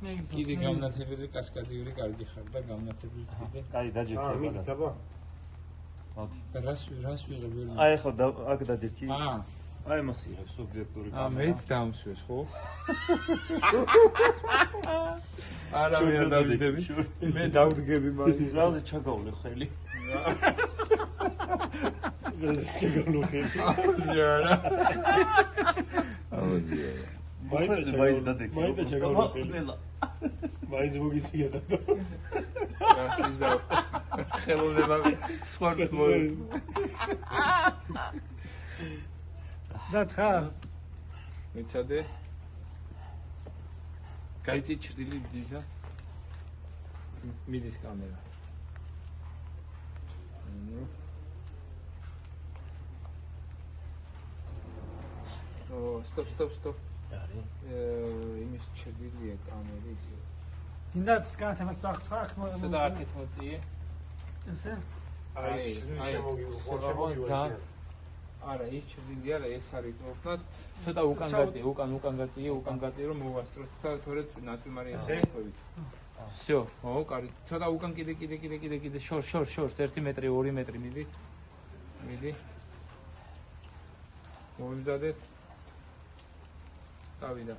კიდე გამნათებელი კასკადიური კარგი ხარ და გამნათებელიც კიდე. კაი დაჯექცე ბადა. დაბა. მოდი. რას ვიღებ ვერ. აი ხო აქ დაჯექი. აა. აი მას იღებს სუბიექტური კამერა. მეც დამსვეს ხო? არა მე დავიდები. მე დავდგები მაგის. ზავზე ჩაგავლე ხელი. ზავზე ჩაგავლე ხელი. არა. მაინც დადექი. მაინც ჩაგავლე ხელი. მაინც მოგიცია და. ხელოვნება სპორტ მოი. ზად ხარ? მეცადე. გაიცი ჭრილი დიზა. მიდის კამერა. Stop. არის. იმის ჭრილია კამერის. ინდაც განათებას ახსახ ცოტა არქეთ მოწიე. ესე? აი შემოგივა. არა, ის ჭრილი არა, ეს არის პროფნად. ცოტა უკან გაწიე, რომ მოვასწროთ და თორე ნაწილმარიანი მოხევით. Всё, ო, კარგი. ცოტა უკან კიდე შორს 1 მეტრი, 2 მეტრი მიდი. მოვიმზადეთ. წავიდა.